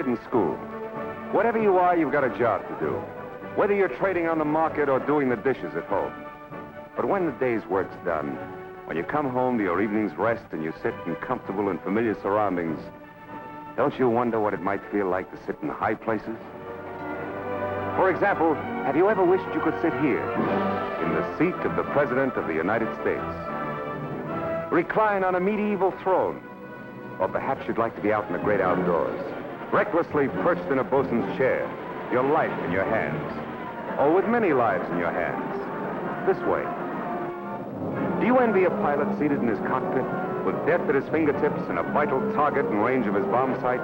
in school. Whatever you are, you've got a job to do. Whether you're trading on the market or doing the dishes at home. But when the day's work's done, when you come home to your evening's rest and you sit in comfortable and familiar surroundings, don't you wonder what it might feel like to sit in high places? For example, have you ever wished you could sit here, in the seat of the President of the United States? Recline on a medieval throne. Or perhaps you'd like to be out in the great outdoors, recklessly perched in a bosun's chair, your life in your hands, or with many lives in your hands. This way. Do you envy a pilot seated in his cockpit, with death at his fingertips and a vital target in range of his bomb sight?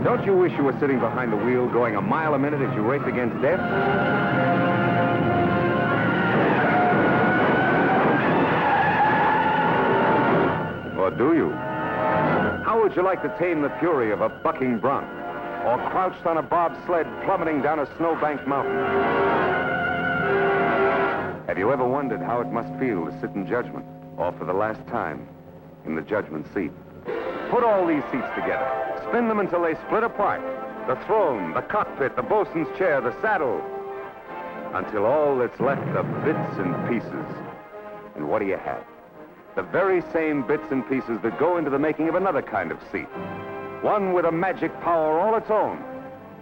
Don't you wish you were sitting behind the wheel going a mile a minute as you race against death? Or do you? How would you like to tame the fury of a bucking bronc? Or crouched on a bobsled plummeting down a snowbanked mountain? Have you ever wondered how it must feel to sit in judgment, or for the last time, in the judgment seat? Put all these seats together. Spin them until they split apart. The throne, the cockpit, the bosun's chair, the saddle. Until all that's left are bits and pieces. And what do you have? The very same bits and pieces that go into the making of another kind of seat. One with a magic power all its own.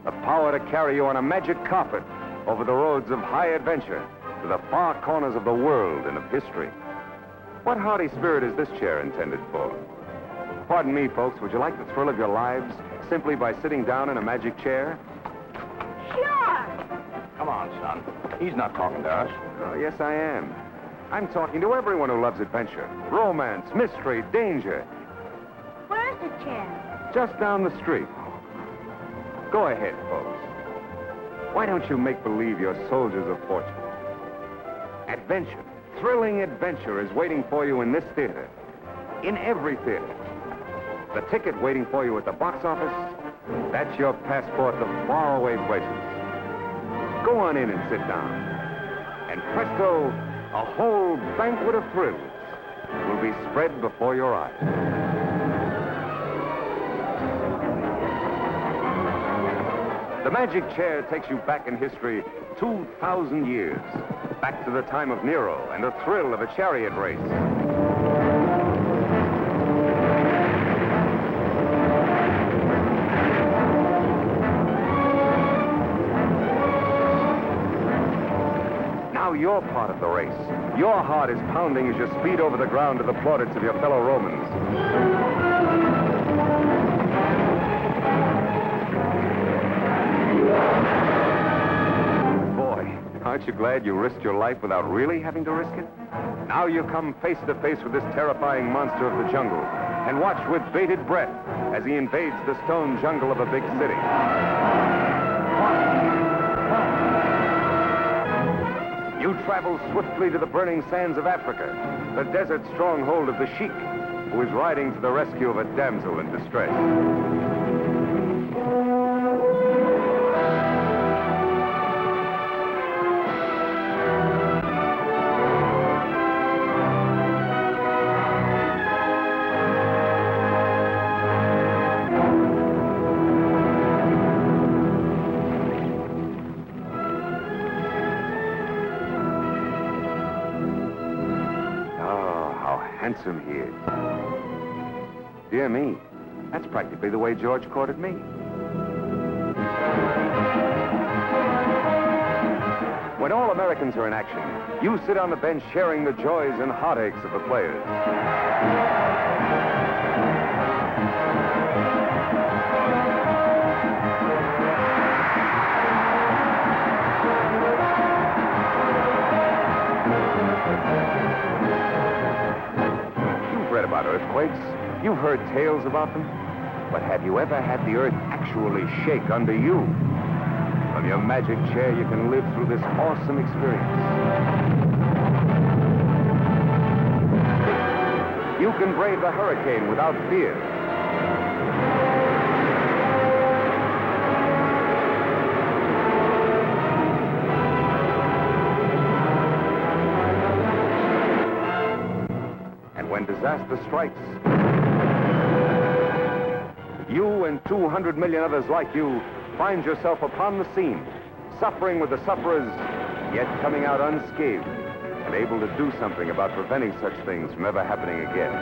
The power to carry you on a magic carpet over the roads of high adventure to the far corners of the world and of history. What hardy spirit is this chair intended for? Pardon me, folks, would you like the thrill of your lives simply by sitting down in a magic chair? Sure. Come on, son. He's not talking to us. Oh, yes, I am. I'm talking to everyone who loves adventure, romance, mystery, danger. Where's the chair? Just down the street. Go ahead, folks. Why don't you make believe you're soldiers of fortune? Adventure, thrilling adventure is waiting for you in this theater. In every theater. The ticket waiting for you at the box office, that's your passport to faraway places. Go on in and sit down. And presto, a whole banquet of thrills will be spread before your eyes. The magic chair takes you back in history 2,000 years, back to the time of Nero and the thrill of a chariot race. Now you're part of the race. Your heart is pounding as you speed over the ground to the plaudits of your fellow Romans. Aren't you glad you risked your life without really having to risk it? Now you come face to face with this terrifying monster of the jungle and watch with bated breath as he invades the stone jungle of a big city. You travel swiftly to the burning sands of Africa, the desert stronghold of the Sheik, who is riding to the rescue of a damsel in distress. Handsome he is. Dear me, that's practically the way George courted me. When all Americans are in action, you sit on the bench sharing the joys and heartaches of the players. About earthquakes. You've heard tales about them. But have you ever had the earth actually shake under you? From your magic chair, you can live through this awesome experience. You can brave the hurricane without fear. When disaster strikes, you and 200 million others like you find yourself upon the scene, suffering with the sufferers, yet coming out unscathed and able to do something about preventing such things from ever happening again.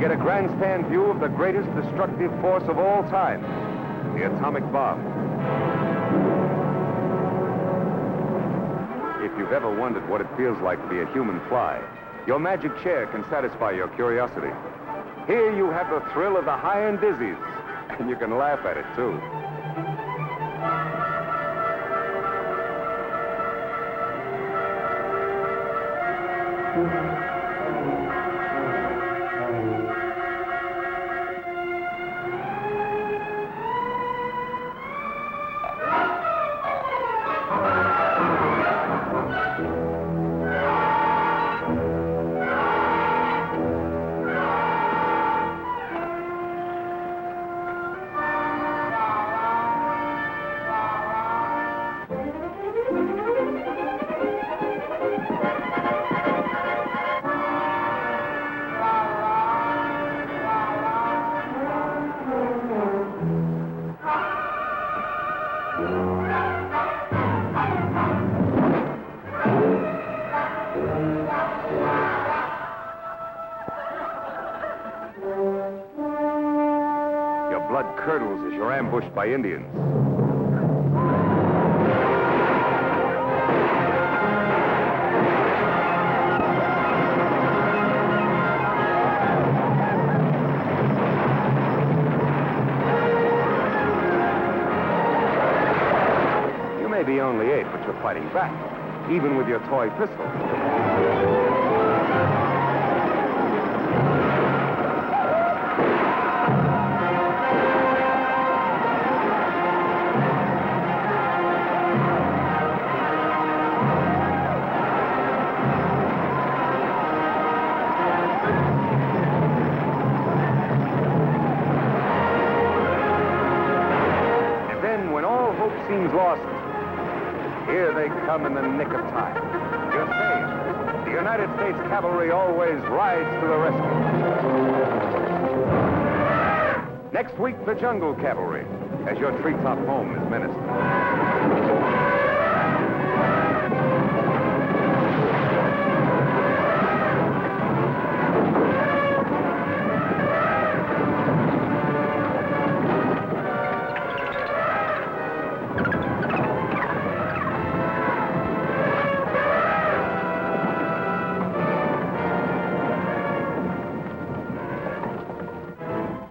Get a grandstand view of the greatest destructive force of all time, the atomic bomb. If you've ever wondered what it feels like to be a human fly, your magic chair can satisfy your curiosity. Here you have the thrill of the high and dizzies, and you can laugh at it, too. Your blood curdles as you're ambushed by Indians. You may be only 8, but you're fighting back, even with your toy pistol. Seems lost. Here they come in the nick of time. You're safe. The United States Cavalry always rides to the rescue. Next week, the Jungle Cavalry, as your treetop home is menaced.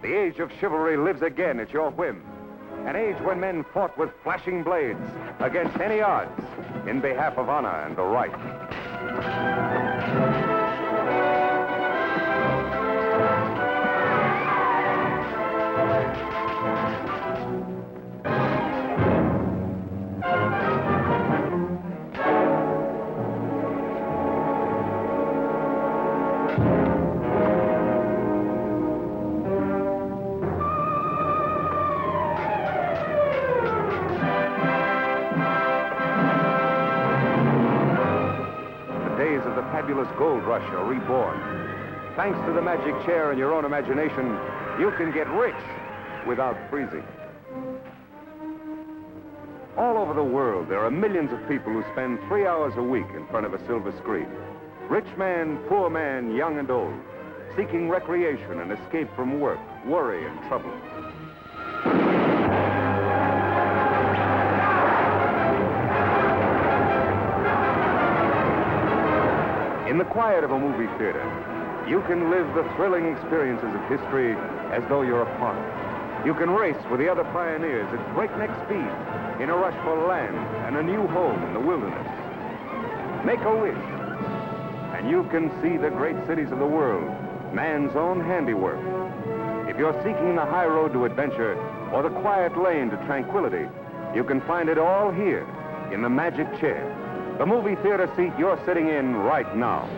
The age of chivalry lives again at your whim. An age when men fought with flashing blades against any odds in behalf of honor and the right. Fabulous gold rush are reborn. Thanks to the magic chair and your own imagination, you can get rich without freezing. All over the world, there are millions of people who spend 3 hours a week in front of a silver screen. Rich man, poor man, young and old, seeking recreation and escape from work, worry, and trouble. In the quiet of a movie theater, you can live the thrilling experiences of history as though you're a part of it. You can race with the other pioneers at breakneck speed in a rush for land and a new home in the wilderness. Make a wish, and you can see the great cities of the world, man's own handiwork. If you're seeking the high road to adventure or the quiet lane to tranquility, you can find it all here in the magic chair. The movie theater seat you're sitting in right now.